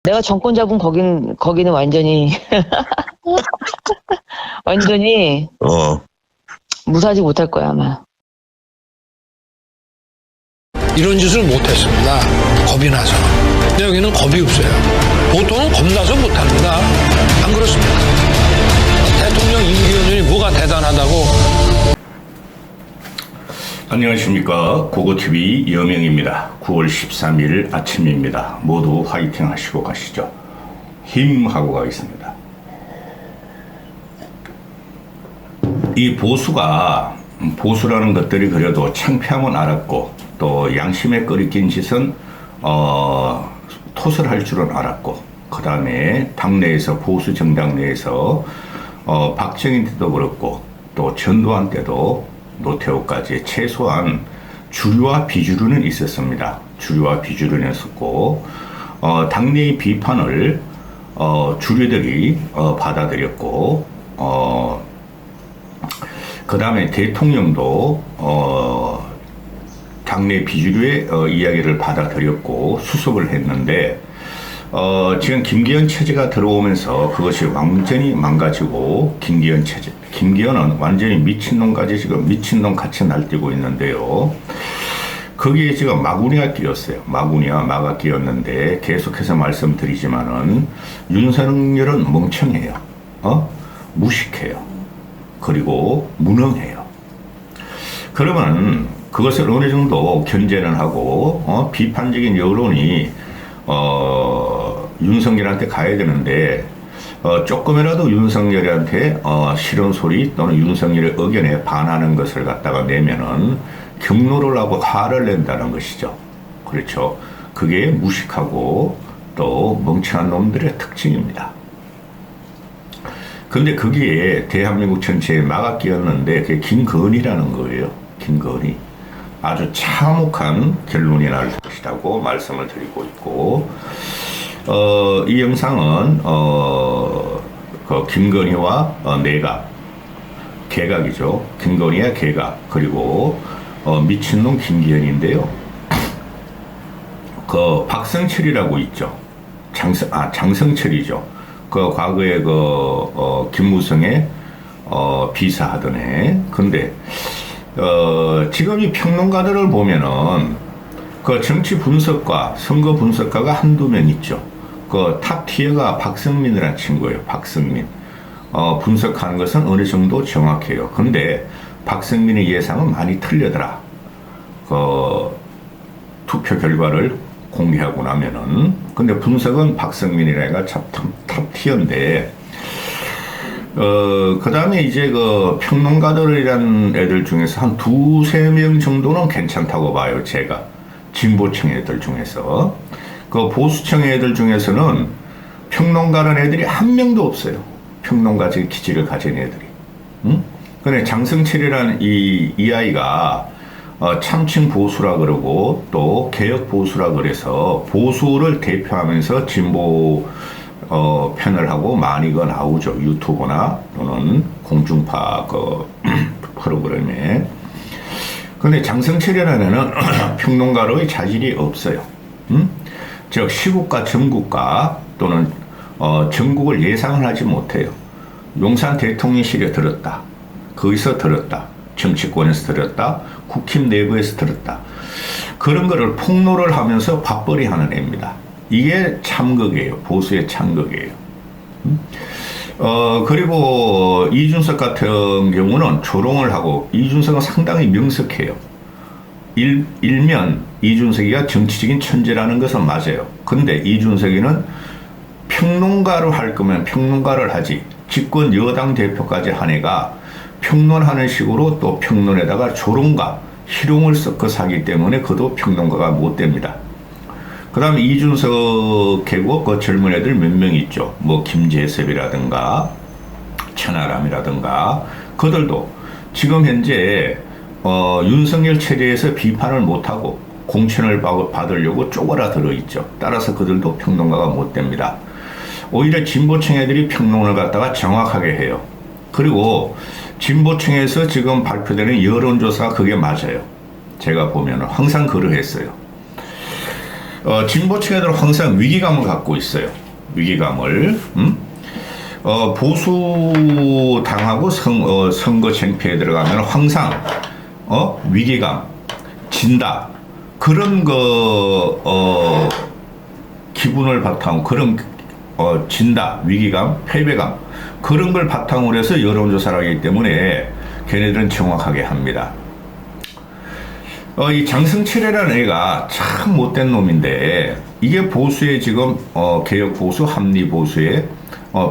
내가 정권 잡은 거기는 완전히 완전히 무사하지 못할 거야 아마. 이런 짓을 못했습니다. 겁이 나서. 근데 여기는 겁이 없어요. 보통은 겁나서 못합니다. 안 그렇습니까? 대통령 임기연이 뭐가 대단하다고. 안녕하십니까. 고고TV 여명입니다. 9월 13일 아침입니다. 모두 화이팅 하시고 가시죠. 힘하고 가겠습니다. 이 보수라는 것들이 그래도 창피함은 알았고 또 양심에 끓이낀 짓은 토설할 줄은 알았고, 그 다음에 당내에서 보수 정당 내에서 박정희 때도 그렇고 또 전두환 때도 노태우까지 최소한 주류와 비주류는 있었습니다. 주류와 비주류는 있었고 당내의 비판을 주류들이 받아들였고 그 다음에 대통령도 당내 비주류의 이야기를 받아들였고 수습을 했는데 지금 김기현 체제가 들어오면서 그것이 완전히 망가지고 김기현 체제, 김기현은 완전히 미친놈까지 지금 미친놈 같이 날뛰고 있는데요. 거기에 지금 마구니가 끼었어요. 마구니와 마가 끼었는데 계속해서 말씀드리지만은 윤석열은 멍청해요. 무식해요. 그리고 무능해요. 그러면 그것을 어느 정도 견제는 하고 비판적인 여론이 윤석열한테 가야 되는데 조금이라도 윤석열한테 싫은 소리 또는 윤석열의 의견에 반하는 것을 갖다가 내면은 경로를 하고 화를 낸다는 것이죠. 그렇죠. 그게 무식하고 또 멍청한 놈들의 특징입니다. 근데 거기에 대한민국 전체에 막아 끼었는데 그게 김건희라는 거예요. 김건희. 아주 참혹한 결론이 날 것이라고 말씀을 드리고 있고, 이 영상은 그 김건희와 개각이죠. 김건희와 개각, 그리고 미친놈 김기현인데요. 그 박성철이라고 있죠. 장성철이죠. 그 과거에 김무성의 비사하던 애. 근데 지금 이 평론가들을 보면은 그 정치 분석가, 선거 분석가가 한두 명 있죠. 그 탑 티어가 박성민이라는 친구예요. 박성민. 분석하는 것은 어느 정도 정확해요. 근데 박성민의 예상은 많이 틀리더라. 그 투표 결과를 공개하고 나면은. 근데 분석은 박성민이라가 탑 티어인데, 그 다음에 이제 그 평론가들이란 애들 중에서 한 두세 명 정도는 괜찮다고 봐요, 제가. 진보층 애들 중에서. 그 보수층 애들 중에서는 평론가라는 애들이 한 명도 없어요. 평론가적 기질을 가진 애들이. 응? 근데 장성철이라는 이 아이가 참칭 보수라 그러고 또 개혁 보수라 그래서 보수를 대표하면서 진보 편을 하고 많이 나오죠. 유튜브나 또는 공중파 프로그램에. 근데 장성철이라는 애는 평론가로의 자질이 없어요. 즉 시국과 전국과 또는 전국을 예상을 하지 못해요. 용산 대통령실에 들었다. 거기서 들었다. 정치권에서 들었다. 국힘 내부에서 들었다. 그런 거를 폭로를 하면서 밥벌이 하는 애입니다. 이게 참극이에요. 보수의 참극이에요. 그리고 이준석 같은 경우는 조롱을 하고, 이준석은 상당히 명석해요. 일면 이준석이가 정치적인 천재라는 것은 맞아요. 근데 이준석이는 평론가를 할 거면 평론가를 하지, 집권 여당 대표까지 한 애가 평론하는 식으로 또 평론에다가 조롱과 희롱을 섞어서 하기 때문에 그도 평론가가 못 됩니다. 그 다음에 이준석 개고 그 젊은 애들 몇 명 있죠. 뭐 김재섭이라든가 천하람이라든가 그들도 지금 현재 윤석열 체제에서 비판을 못하고 공천을 받으려고 쪼그라들어 있죠. 따라서 그들도 평론가가 못 됩니다. 오히려 진보층 애들이 평론을 갖다가 정확하게 해요. 그리고 진보층에서 지금 발표되는 여론조사가 그게 맞아요. 제가 보면 항상 그러했어요. 진보층 애들은 항상 위기감을 갖고 있어요. 위기감을. 보수 당하고 선거 쟁패에 들어가면 항상 위기감, 진다 그런 기분을 바탕으로 그런 진다, 위기감, 패배감 그런 걸 바탕으로 해서 여론조사를 하기 때문에 걔네들은 정확하게 합니다. 이 장승철이라는 애가 참 못된 놈인데 이게 보수의 지금 개혁 보수, 합리 보수의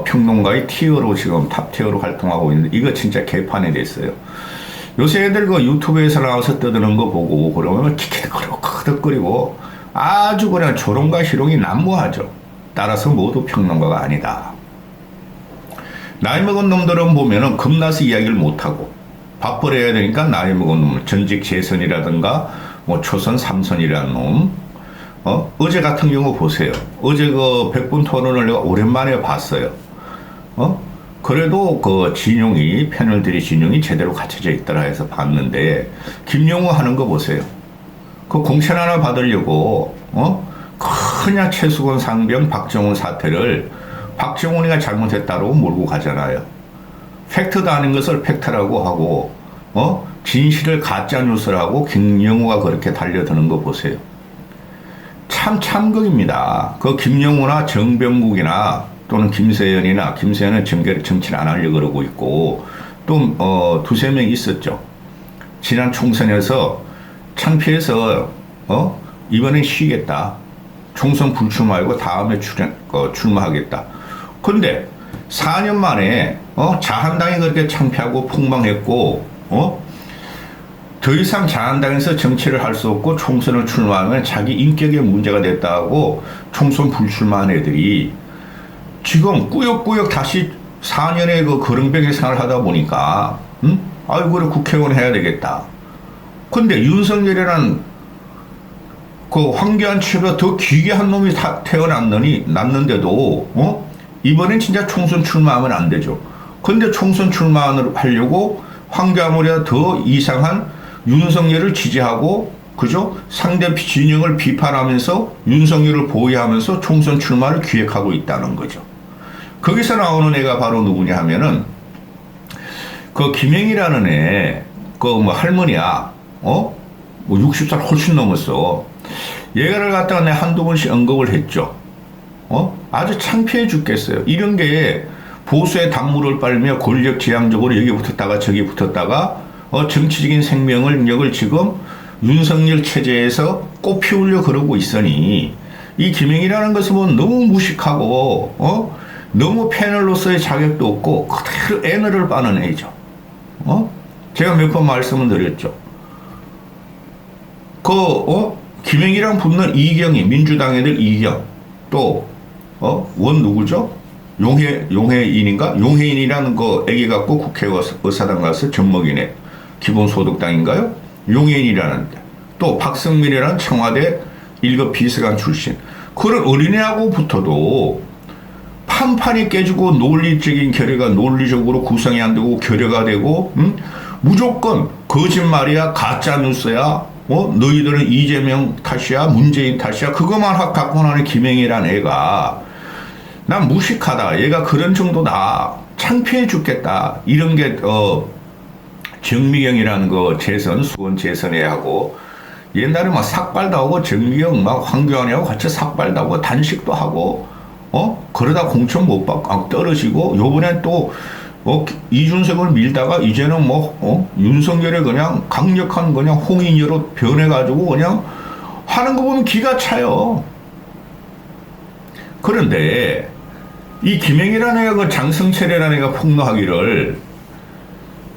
평론가의 티어로 지금 탑 티어로 활동하고 있는데 이거 진짜 개판이 됐어요. 요새 애들 그 유튜브에서 나와서 떠드는 거 보고 그러면 키키거리고 크득거리고 아주 그냥 조롱과 희롱이 난무하죠. 따라서 모두 평론가가 아니다. 나이 먹은 놈들은 보면은 겁나서 이야기를 못하고 밥벌어야 되니까 나이 먹은 놈, 전직 재선이라든가 뭐 초선 삼선이라는 놈. 어제 같은 경우 보세요. 어제 그 100분 토론을 내가 오랜만에 봤어요. 그래도 그 진용이, 패널들의 진용이 제대로 갖춰져 있더라 해서 봤는데, 김용우 하는 거 보세요. 그 공천 하나 받으려고, 그냥 최수건 상병 박정훈 사태를 박정훈이가 잘못했다고 몰고 가잖아요. 팩트도 아닌 것을 팩트라고 하고, 진실을 가짜뉴스라고 김영우가 그렇게 달려드는 거 보세요. 참 참극입니다. 그 김영우나 정병국이나 또는 김세연이나 김세연은 정치를 안 하려고 그러고 있고 또 두세 명 있었죠. 지난 총선에서 창피해서 이번엔 쉬겠다. 총선 불출마하고 다음에 출마하겠다. 그런데 4년 만에 자한당이 그렇게 창피하고 폭망했고 더 이상 자한당에서 정치를 할 수 없고 총선을 출마하면 자기 인격에 문제가 됐다고 총선 불출마한 애들이 지금 꾸역꾸역 다시 4년의 그 거렁병의 생활을 하다 보니까 아이고 그래 국회의원 해야 되겠다. 근데 윤석열이라는 그 황교안 치보다 더 기괴한 놈이 났는데도 이번엔 진짜 총선 출마하면 안 되죠. 근데 총선 출마를 하려고 황교안보다 더 이상한 윤석열을 지지하고 그죠? 상대 진영을 비판하면서 윤석열을 보호하면서 총선 출마를 기획하고 있다는 거죠. 거기서 나오는 애가 바로 누구냐 하면은 그 김영이라는 애, 그 뭐 할머니야, 뭐 60살 훨씬 넘었어. 얘를 갖다가 내가 한두 번씩 언급을 했죠. 아주 창피해 죽겠어요. 이런 게 보수의 단물을 빨며 권력 지향적으로 여기 붙었다가 저기 붙었다가 정치적인 생명력을 지금 윤석열 체제에서 꽃피우려 그러고 있으니 이 김영이라는 것은 뭐 너무 무식하고 너무 패널로서의 자격도 없고 그대로 애너를 빠는 애죠. 제가 몇 번 말씀을 드렸죠. 김영이랑 붙는 이경이 민주당 애들 이경 또 원 누구죠? 용해인인가? 용해인이라는 거 애기 갖고 국회의사당 가서 젖먹이네. 기본소득당인가요? 용해인이라는데. 또 박성민이라는 청와대 1급 비서관 출신. 그런 어린애하고 붙어도 판판이 깨지고 논리적인 결여가 논리적으로 구성이 안 되고 결여가 되고 무조건 거짓말이야 가짜뉴스야 너희들은 이재명 탓이야 문재인 탓이야 그것만 갖고 나는 김영이라는 애가 난 무식하다. 얘가 그런 정도다. 창피해 죽겠다. 이런 게 정미경이라는 거 수원 재선에 하고 옛날에 막 삭발도 하고 정미경 막 황교안이하고 같이 삭발도 하고 단식도 하고 그러다 공천 못 받고 떨어지고 요번엔 또 이준석을 밀다가 이제는 윤석열의 그냥 강력한 그냥 홍인여로 변해가지고 그냥 하는 거 보면 기가 차요. 그런데 이 김영이라는 애가 그 장성철이라는 애가 폭로하기를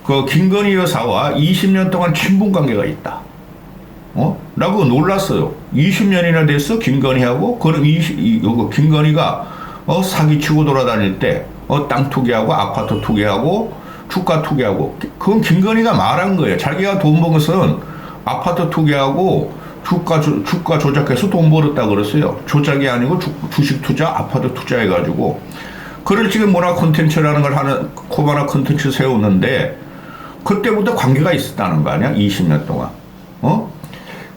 그 김건희 여사와 20년 동안 친분 관계가 있다. 라고 놀랐어요. 20년이나 됐어 김건희하고. 그럼 김건희가 사기치고 돌아다닐 때 땅 투기하고 아파트 투기하고 주가 투기하고 그건 김건희가 말한 거예요. 자기가 돈 번 것은 아파트 투기하고 주가 조작해서 돈 벌었다 그랬어요. 조작이 아니고 주식 투자, 아파트 투자해가지고 그걸 지금 문화 콘텐츠라는 걸 하는 코바나 콘텐츠 세우는데 그때부터 관계가 있었다는 거 아니야? 20년 동안.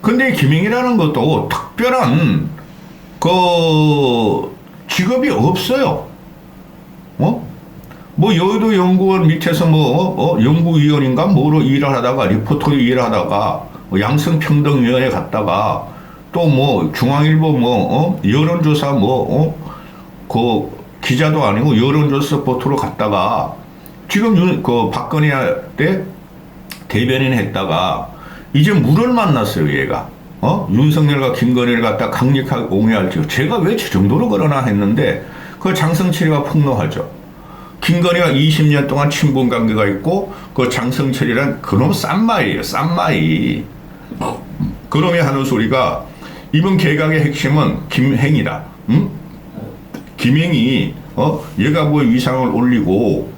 근데 김영이라는 것도 특별한 그 직업이 없어요. 뭐 여의도 연구원 밑에서 연구위원인가 뭐로 일을 하다가 리포터로 일을 하다가 양성평등위원회 갔다가 또 뭐 중앙일보 여론조사 그 기자도 아니고 여론조사 리포터로 갔다가 지금 그 박근혜 때 대변인 했다가 이제 물을 만났어요, 얘가. 윤석열과 김건희를 갖다 강력하게 옹호할지. 제가 왜 저 정도로 그러나 했는데 그 장성철이가 폭로하죠. 김건희와 20년 동안 친분 관계가 있고 그 장성철이란 그놈 쌈마이에요, 쌈마이. 그놈이 하는 소리가 이번 개각의 핵심은 김행이다. 김행이 얘가 뭐 위상을 올리고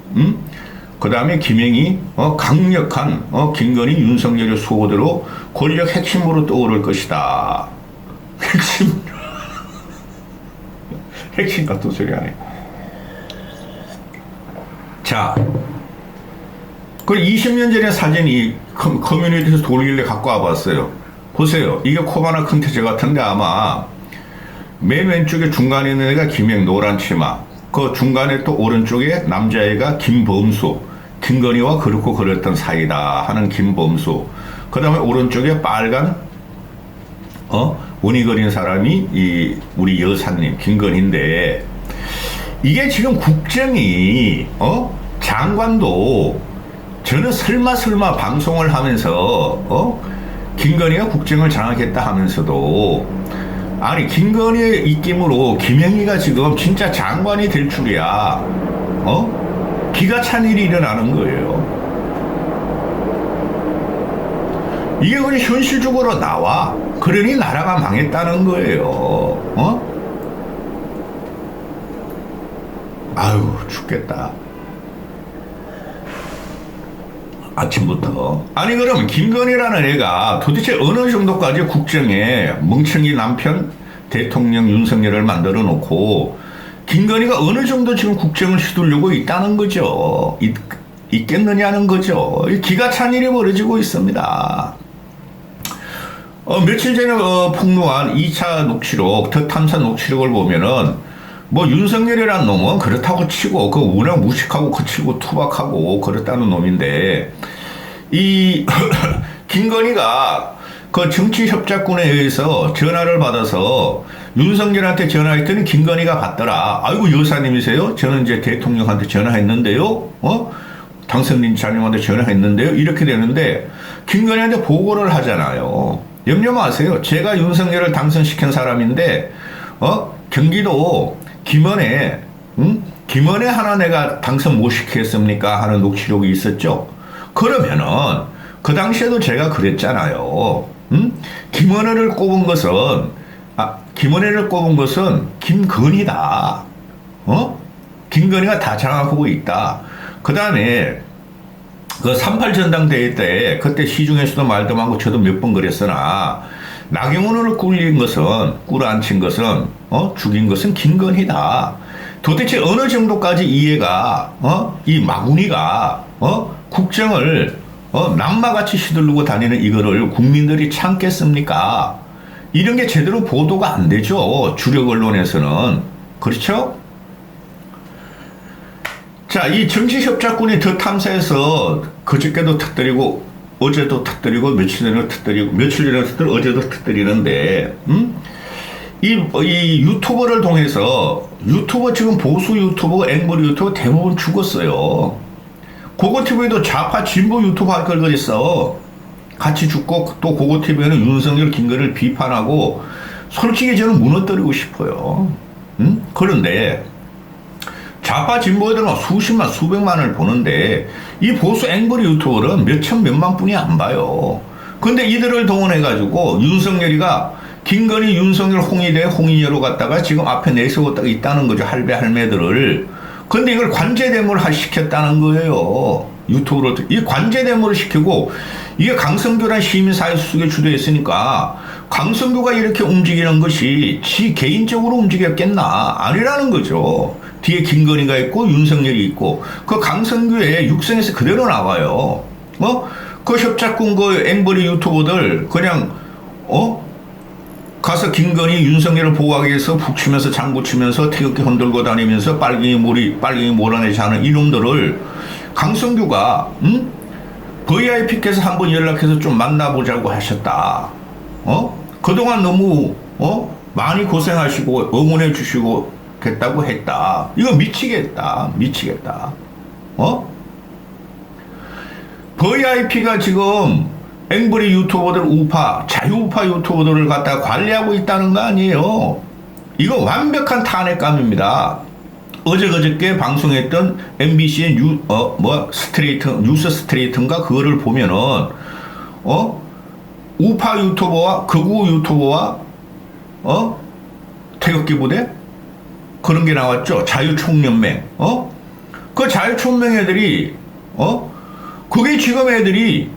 그 다음에 김행이 강력한 김건희 윤석열의 수호대로 권력 핵심으로 떠오를 것이다. 핵심 같은 소리 하네. 자, 그 20년 전에 사진이 커뮤니티에서 돌길래 갖고 와봤어요. 보세요. 이게 코바나 컨텐츠 같은데 아마 맨 왼쪽에 중간에 있는 애가 김행 노란 치마, 그 중간에 또 오른쪽에 남자애가 김범수, 김건희와 그렇고 그랬던 사이다 하는 김범수, 그 다음에 오른쪽에 빨간 원이 그린 사람이 우리 여사님 김건희인데, 이게 지금 국정이 장관도 저는 설마 방송을 하면서 김건희가 국정을 장악했다 하면서도 아니 김건희의 입김으로 김행희가 지금 진짜 장관이 될 줄이야. 기가 찬 일이 일어나는 거예요. 이게 그냥 현실적으로 나와. 그러니 나라가 망했다는 거예요. 아유 죽겠다. 아침부터. 아니 그럼 김건희라는 애가 도대체 어느 정도까지 국정에 멍청이 남편 대통령 윤석열을 만들어 놓고 김건희가 어느 정도 지금 국정을 휘두르고 있다는 거죠. 있겠느냐는 거죠. 기가 찬 일이 벌어지고 있습니다. 며칠 전에 폭로한 2차 녹취록, 더 탐사 녹취록을 보면은 뭐 윤석열이라는 놈은 그렇다고 치고 그 워낙 무식하고 거칠고 투박하고 그렇다는 놈인데, 이 김건희가 그 정치협작군에 의해서 전화를 받아서 윤석열한테 전화했더니 김건희가 받더라. 아이고 여사님이세요? 저는 이제 대통령한테 전화했는데요. 당선인 자님한테 전화했는데요. 이렇게 되는데 김건희한테 보고를 하잖아요. 염려 마세요. 제가 윤석열을 당선시킨 사람인데 경기도 김원에 하나 내가 당선 못 시켰습니까? 하는 녹취록이 있었죠. 그러면은 그 당시에도 제가 그랬잖아요. 김원혜를 꼽은 것은 김건희다. 김건희가 다 장악하고 있다. 그 다음에 그 38 전당대회 때 그때 시중에서도 말도 많고 저도 몇 번 그랬으나 나경원을 꿀안친 것은 죽인 것은 김건희다. 도대체 어느 정도까지 이해가 이 마구니가 국정을 낙마같이 휘두르고 다니는 이거를 국민들이 참겠습니까? 이런 게 제대로 보도가 안 되죠. 주력 언론에서는. 그렇죠? 자, 이 정치협작군이 더 탐사해서 그저께도 터뜨리고 어제도 터뜨리고 며칠 전에도 터뜨리고 어제도 터뜨리는데 이 유튜버를 통해서 지금 보수 유튜버, 앵벌 유튜버 대부분 죽었어요. 고고TV도 좌파 진보 유튜브 할 걸 그랬어. 같이 죽고 또 고고TV는 윤석열 김건희를 비판하고 솔직히 저는 무너뜨리고 싶어요. 그런데 좌파 진보들은 수십만 수백만을 보는데 이 보수 앵벌 유튜버는 몇천 몇만 분이 안 봐요. 근데 이들을 동원해가지고 윤석열이가 김건희 윤석열 홍의대 홍의여로 갔다가 지금 앞에 내세웠다가 있다는 거죠. 할배 할매들을. 근데 이걸 관제대물을 시켰다는 거예요. 유튜브를. 이 관제대물을 시키고 이게 강성규란 시민사회수석이 주도했으니까 강성규가 이렇게 움직이는 것이 지 개인적으로 움직였겠나? 아니라는 거죠. 뒤에 김건희가 있고 윤석열이 있고 그 강성규의 육성에서 그대로 나와요. 그 협작군 그 앵벌이 유튜버들 그냥 가서 김건희 윤석열을 보호하기 위해서 북 치면서 장구 치면서 태극기 흔들고 다니면서 빨갱이 몰아내지 하는 이놈들을 강성규가 VIP께서 한번 연락해서 좀 만나보자고 하셨다. 그동안 너무 많이 고생하시고 응원해 주시고 겠다고 했다. 이거 미치겠다. VIP가 지금 앵브리 유튜버들 자유우파 유튜버들을 갖다가 관리하고 있다는 거 아니에요. 이거 완벽한 탄핵감입니다. 어저께 방송했던 MBC의 뉴스 스트레이트인가 그거를 보면은 우파 유튜버와 극우 유튜버와 태극기 부대 그런 게 나왔죠. 자유총연맹. 그 자유총명 애들이 그게 지금 애들이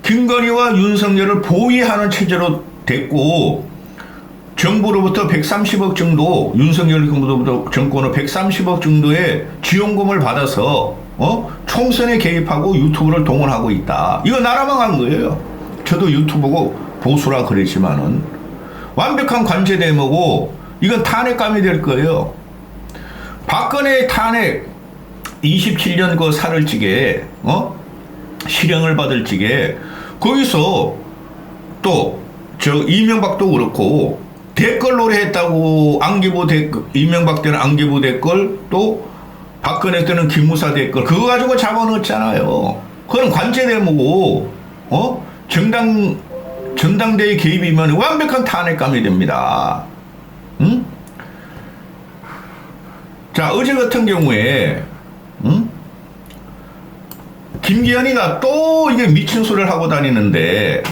김건희와 윤석열을 보위하는 체제로 됐고 정부로부터 130억 정도 윤석열 정권은 130억 정도의 지원금을 받아서 총선에 개입하고 유튜브를 동원하고 있다. 이거 나라만 한 거예요. 저도 유튜브고 보수라 그랬지만은 완벽한 관제 대모고 이건 탄핵감이 될 거예요. 박근혜의 탄핵 27년 그 살을 찌게 실형을 받을 찌게 거기서 또 이명박도 그렇고 댓글 노래했다고 이명박 때는 안기부 댓글 또 박근혜 때는 김무사 댓글 그거 가지고 잡아넣었잖아요. 그건 관제 대모고 전당대회 개입이면 완벽한 탄핵감이 됩니다. 자, 어제 같은 경우에 김기현이가 또 이게 미친 소리를 하고 다니는데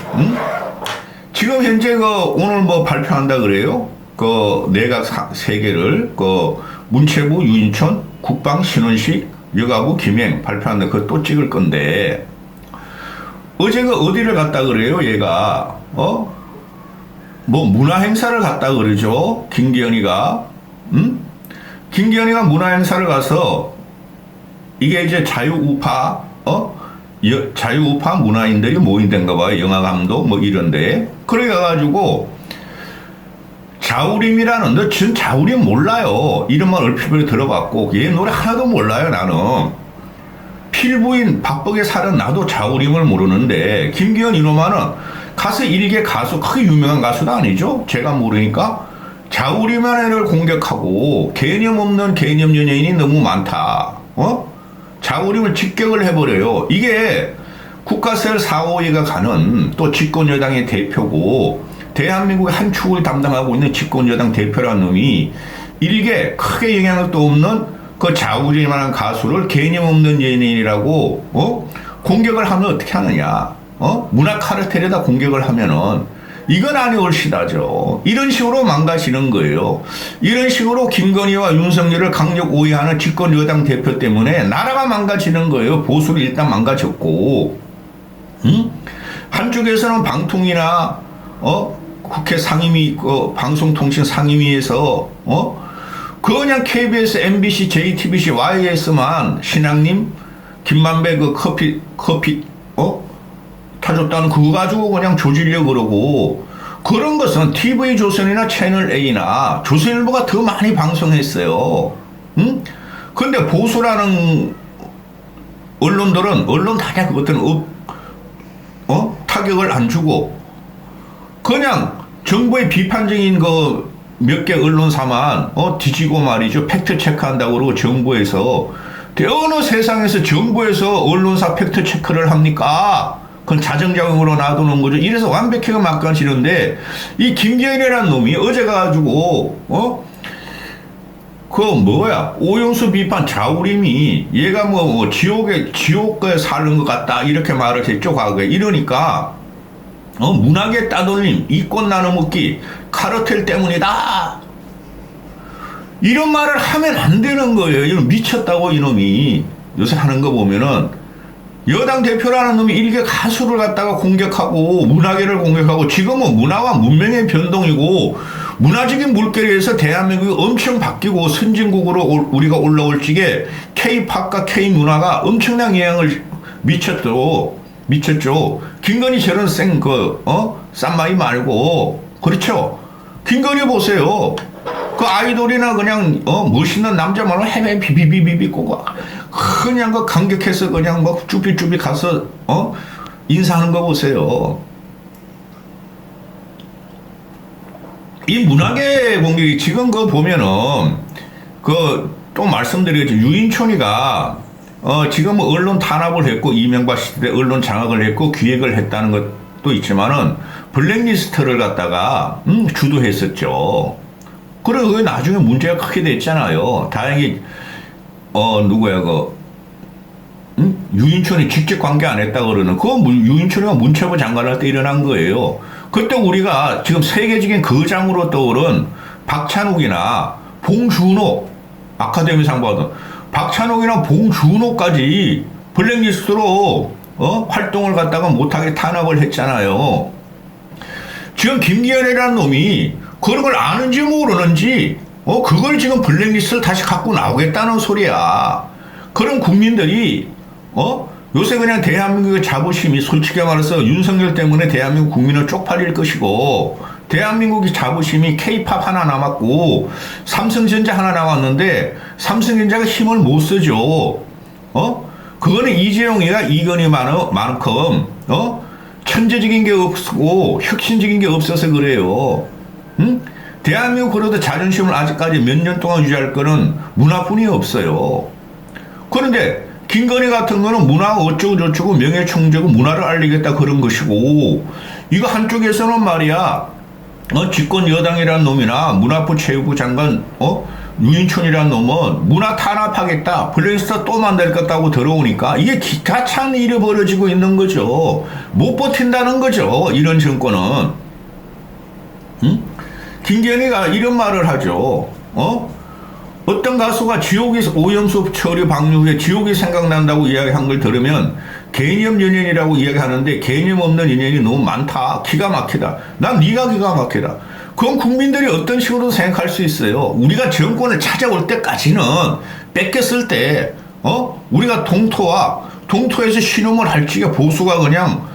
지금 현재 오늘 뭐 발표한다 그래요? 내각 3개를 문체부 유인촌 국방 신원식 여가부 김행 발표한다. 그거 또 찍을 건데 어제 어디를 갔다 그래요? 얘가 뭐 문화행사를 갔다 그러죠. 김기현이가 김기현이가 문화행사를 가서 이게 이제 자유우파 문화인들이 모인된가 봐요. 영화감독 뭐 이런데 그래 가지고 자우림이라는 전 자우림 몰라요. 이름만 얼핏 들어봤고 얘 노래 하나도 몰라요. 나는 필부인 박복의 살은 나도 자우림을 모르는데 김기현 이놈아는 가수 일개 가수 크게 유명한 가수도 아니죠. 제가 모르니까 자우림만을 공격하고 개념 없는 개념 연예인이 너무 많다. 자우림을 직격을 해버려요. 이게 국가설 452가 가는 또 집권여당의 대표고 대한민국의 한 축을 담당하고 있는 집권여당 대표라는 놈이 일개 크게 영향력도 없는 그 자우림만한 가수를 개념 없는 연예인이라고 공격을 하면 어떻게 하느냐. 문화 카르텔에다 공격을 하면은 이건 아니올시다죠. 이런 식으로 망가지는 거예요. 이런 식으로 김건희와 윤석열을 강력 오해하는 집권 여당 대표 때문에 나라가 망가지는 거예요. 보수를 일단 망가졌고, 한쪽에서는 방통위나 국회 상임위, 방송통신 상임위에서 그냥 KBS, MBC, JTBC, YS만 신앙님 김만배 커피 타줬다는 그거 가지고 그냥 조지려고 그러고 그런 것은 TV조선이나 채널A나 조선일보가 더 많이 방송했어요. 근데 보수라는 언론들은 언론 다냐 그것들은 타격을 안 주고 그냥 정부의 비판적인 몇 개 언론사만 뒤지고 말이죠. 팩트 체크한다고 그러고 정부에서 어느 세상에서 정부에서 언론사 팩트 체크를 합니까? 그건 자정작용으로 놔두는 거죠. 이래서 완벽하게 막가지는데 이 김기현이라는 놈이 어제 가가지고 오용수 비판 자우림이 얘가 지옥에 사는 것 같다 이렇게 말을 했죠. 과거에 이러니까 문학의 따돌림 이권 나눠먹기 카르텔 때문이다 이런 말을 하면 안 되는 거예요. 이놈 미쳤다고 이놈이 요새 하는 거 보면은 여당 대표라는 놈이 일개 가수를 갖다가 공격하고 문화계를 공격하고 지금은 문화와 문명의 변동이고 문화적인 물결에서 대한민국이 엄청 바뀌고 선진국으로 우리가 올라올 적에 K-팝과 K-문화가 엄청난 영향을 미쳤죠. 김건희 저런 싼 마이 말고 그렇죠. 김건희 보세요. 그 아이돌이나 그냥 멋있는 남자만은 헤매 비비비비비 꼬고 그냥 그 감격해서 그냥 뭐 쭈비쭈비 가서 인사하는 거 보세요. 이 문학의 공격이 지금 그 보면은 그 또 말씀드리겠죠. 유인촌이가 지금 언론 탄압을 했고 이명박 시대 언론 장악을 했고 기획을 했다는 것도 있지만은 블랙리스트를 갖다가 주도했었죠. 그리고 그게 나중에 문제가 크게 됐잖아요. 다행히 누구야 유인촌이 직접 관계 안 했다 그러는 그거 유인촌이가 문체부 장관 할 때 일어난 거예요. 그때 우리가 지금 세계적인 거장으로 떠오른 박찬욱이나 봉준호 아카데미상 받은 박찬욱이나 봉준호까지 블랙리스트로 활동을 갖다가 못하게 탄압을 했잖아요. 지금 김기현이라는 놈이 그런 걸 아는지 모르는지 그걸 지금 블랙리스트를 다시 갖고 나오겠다는 소리야. 그런 국민들이 요새 그냥 대한민국의 자부심이 솔직히 말해서 윤석열 때문에 대한민국 국민은 쪽팔릴 것이고 대한민국의 자부심이 K-팝 하나 남았고 삼성전자 하나 남았는데 삼성전자가 힘을 못 쓰죠. 그거는 이재용이가 이건희만큼 천재적인 게 없고 혁신적인 게 없어서 그래요. 응? 대한민국 그래도 자존심을 아직까지 몇 년 동안 유지할 거는 문화뿐이 없어요. 그런데 김건희 같은 거는 문화 어쩌고 저쩌고 명예총재고 문화를 알리겠다 그런 것이고 이거 한쪽에서는 말이야 집권 여당이라는 놈이나 문화부 체육부 장관 유인촌이라는 놈은 문화 탄압하겠다 블랙리스트 또 만들겠다고 들어오니까 이게 기타 찬 일이 벌어지고 있는 거죠. 못 버틴다는 거죠. 이런 정권은. 응? 김기현이가 이런 말을 하죠. 어떤 가수가 지옥이 오염수 처리 방류 후에 지옥이 생각난다고 이야기한 걸 들으면 개념 연예인이라고 이야기하는데 개념 없는 연예인이 너무 많다. 기가 막히다. 난 네가 기가 막히다. 그건 국민들이 어떤 식으로 생각할 수 있어요. 우리가 정권을 찾아올 때까지는 뺏겼을 때 우리가 동토에서 신음을 할 적에 보수가 그냥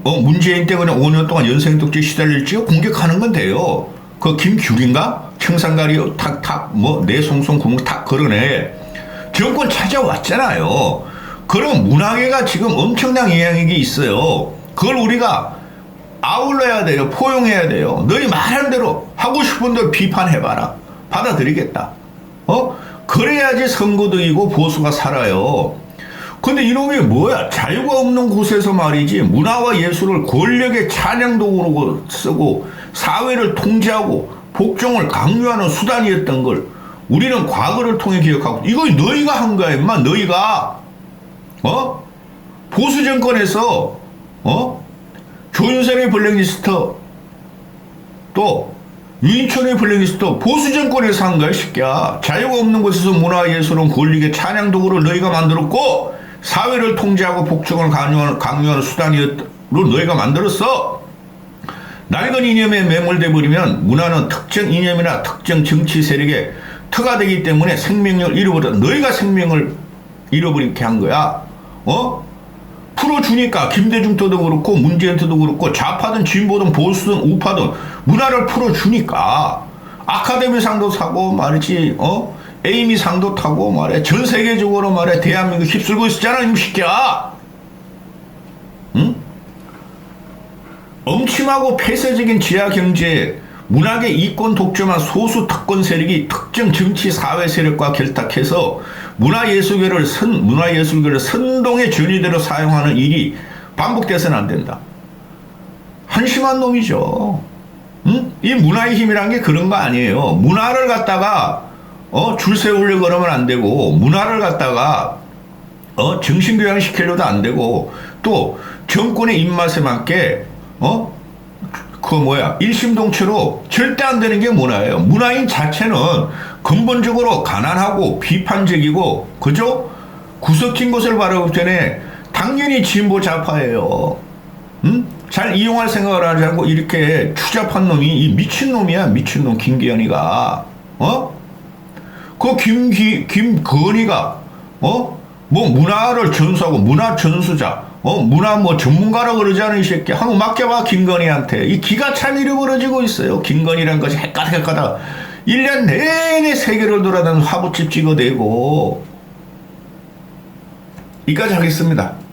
문재인 때 그냥 5년 동안 연생독재 시달릴지 공격하는 건 돼요. 그 김규린가? 청산가리 탁탁 내송송 구멍 탁 걸어내. 정권 찾아왔잖아요. 그럼 문화계가 지금 엄청난 영향력이 있어요. 그걸 우리가 아울러야 돼요. 포용해야 돼요. 너희 말하는 대로 하고 싶은 대로 비판해봐라. 받아들이겠다. 그래야지 선거도 이고 보수가 살아요. 근데 이놈이 뭐야? 자유가 없는 곳에서 말이지 문화와 예술을 권력의 찬양도구로 쓰고 사회를 통제하고 복종을 강요하는 수단이었던 걸 우리는 과거를 통해 기억하고 이거 너희가 한 거야 임마. 너희가 보수 정권에서 조윤선의 블랙리스트 또 유인촌의 블랙리스트 보수 정권에서 한 거야 새끼야. 자유가 없는 곳에서 문화예술은 권력의 찬양도구를 너희가 만들었고 사회를 통제하고 복종을 강요하는 수단으로 너희가 만들었어. 낡은 이념에 매몰돼 버리면 문화는 특정 이념이나 특정 정치 세력에 특화되기 때문에 생명력을 잃어버려. 너희가 생명을 잃어버리게 한 거야. 풀어주니까 김대중도 그렇고 문재인도 그렇고 좌파든 진보든 보수든 우파든 문화를 풀어주니까 아카데미상도 사고 말이지 에이미상도 타고 말해 전 세계적으로 말해 대한민국 휩쓸고 있었잖아 이 새끼야. 응? 엄침하고 폐쇄적인 지하경제 문학의 이권 독점한 소수 특권 세력이 특정 정치 사회 세력과 결탁해서 문화예술계를 선동의 전위대로 사용하는 일이 반복돼서는 안 된다. 한심한 놈이죠. 응? 이 문화의 힘이란 게 그런 거 아니에요. 문화를 갖다가 줄 세우려고 그러면 안 되고 문화를 갖다가 정신교양 시키려도 안 되고 또 정권의 입맛에 맞게 일심동체로 절대 안 되는 게 문화예요. 문화인 자체는 근본적으로 가난하고 비판적이고 그죠? 구석진 것을 바라볼 때는 당연히 진보 좌파예요. 응? 잘 이용할 생각을 하지 않고 이렇게 추잡한 놈이 이 미친놈이야. 미친놈 김기현이가 그 김건희가 뭐 문화를 전수하고 문화 전수자 문화 뭐 전문가라고 그러지 않은 이 새끼. 한번 맡겨봐, 김건희한테. 이 기가 참 잃어버려지고 있어요. 김건희란 것이 헷가닥. 1년 내내 세계를 돌아다니면서 화보집 찍어대고. 이까지 하겠습니다.